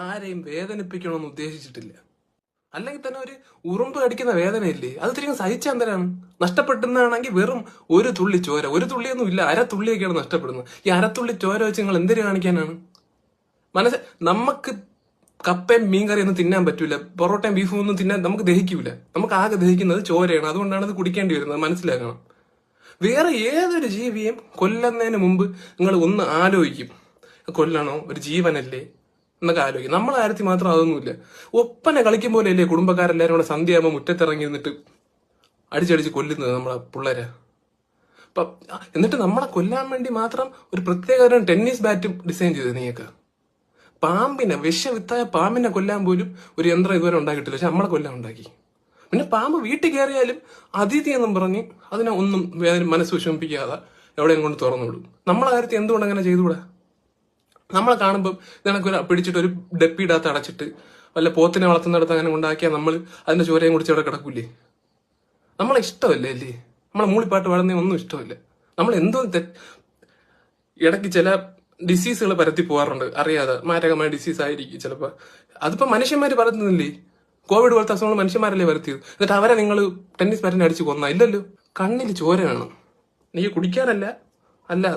ആരെയും വേദനിപ്പിക്കണമെന്ന് ഉദ്ദേശിച്ചിട്ടില്ല. അല്ലെങ്കിൽ തന്നെ ഒരു ഉറുമ്പ് കടിക്കുന്ന വേദനയില്ലേ, അത് തിരികെ സഹിച്ചെന്തരാണ്? നഷ്ടപ്പെടുന്നതാണെങ്കിൽ വെറും ഒരു തുള്ളി ചോര, ഒരു തുള്ളിയൊന്നും ഇല്ല, അരത്തുള്ളിയൊക്കെയാണ് നഷ്ടപ്പെടുന്നത്. ഈ അരത്തുള്ളി ചോര വെച്ച് നിങ്ങൾ എന്തിനു കാണിക്കാനാണ്? നമുക്ക് കപ്പയും മീൻകറിയൊന്നും തിന്നാൻ പറ്റൂല, പൊറോട്ടയും ബീഫും ഒന്നും തിന്നാൻ നമുക്ക് ദഹിക്കൂല. നമുക്ക് ആകെ ദഹിക്കുന്നത് ചോരയാണ്. അതുകൊണ്ടാണ് അത് കുടിക്കേണ്ടി വരുന്നത്, മനസ്സിലാക്കണം. വേറെ ഏതൊരു ജീവിയും കൊല്ലുന്നതിന് മുമ്പ് നിങ്ങൾ ഒന്ന് ആലോചിക്കും, കൊല്ലണോ, ഒരു ജീവനല്ലേ എന്നൊക്കെ ആലോചിക്കും. നമ്മളെ കാര്യത്തിൽ മാത്രം അതൊന്നുമില്ല. ഒപ്പന കളിക്കും പോലെ അല്ലേ കുടുംബക്കാരെല്ലാരും കൂടെ സന്ധ്യയാകുമ്പോൾ മുറ്റത്തിറങ്ങി നിന്നിട്ട് അടിച്ചടിച്ച് കൊല്ലുന്നത് നമ്മളെ പിള്ളേരെ. എന്നിട്ട് നമ്മളെ കൊല്ലാൻ വേണ്ടി മാത്രം ഒരു പ്രത്യേക ടെന്നീസ് ബാറ്റും ഡിസൈൻ ചെയ്ത് നീയൊക്കെ. പാമ്പിനെ, വിഷവിത്തായ പാമ്പിനെ കൊല്ലാൻ പോലും ഒരു യന്ത്രം ഇതുവരെ ഉണ്ടാക്കിയിട്ടില്ല, പക്ഷെ നമ്മളെ കൊല്ലാൻ ഉണ്ടാക്കി. പിന്നെ പാമ്പ് വീട്ടിൽ കയറിയാലും അതിഥി എന്നും പറഞ്ഞ് അതിനെ ഒന്നും മനസ്സ് വിഷമിപ്പിക്കാതെ എവിടെയും കൊണ്ട് തുറന്നുവിടും. നമ്മളെ കാര്യത്തിൽ എന്തുകൊണ്ട് അങ്ങനെ ചെയ്തുകൂടാ? നമ്മളെ കാണുമ്പോൾ നിനക്ക് പിടിച്ചിട്ട് ഒരു ഡപ്പിയിടത്ത് അടച്ചിട്ട് വല്ല പോത്തിനെ വളർത്തുന്നിടത്ത് അങ്ങനെ ഉണ്ടാക്കിയാൽ നമ്മൾ അതിന്റെ ചോരയും കുടിച്ച് അവിടെ കിടക്കൂലേ? നമ്മളെ ഇഷ്ടമല്ലേ അല്ലേ? നമ്മളെ മൂളിപ്പാട്ട് പാടുന്ന ഒന്നും ഇഷ്ടമല്ല. നമ്മൾ എന്തോ ഇടയ്ക്ക് ചില ഡിസീസുകൾ പരത്തി പോകാറുണ്ട് അറിയാതെ, മാരകമായ ഡിസീസ് ആയിരിക്കും ചിലപ്പോൾ. അതിപ്പോ മനുഷ്യന്മാര് പരത്തുന്നില്ലേ? കോവിഡ് പോലത്തെ അസുഖങ്ങൾ മനുഷ്യന്മാരല്ലേ വരുത്തിയത്? എന്നിട്ട് അവരെ നിങ്ങൾ ടെന്നീസ് ബാറ്റിനെ അടിച്ച് കൊന്ന? ഇല്ലല്ലോ. കണ്ണിൽ ചോര വേണം, നീ കുടിക്കാനല്ല, അല്ല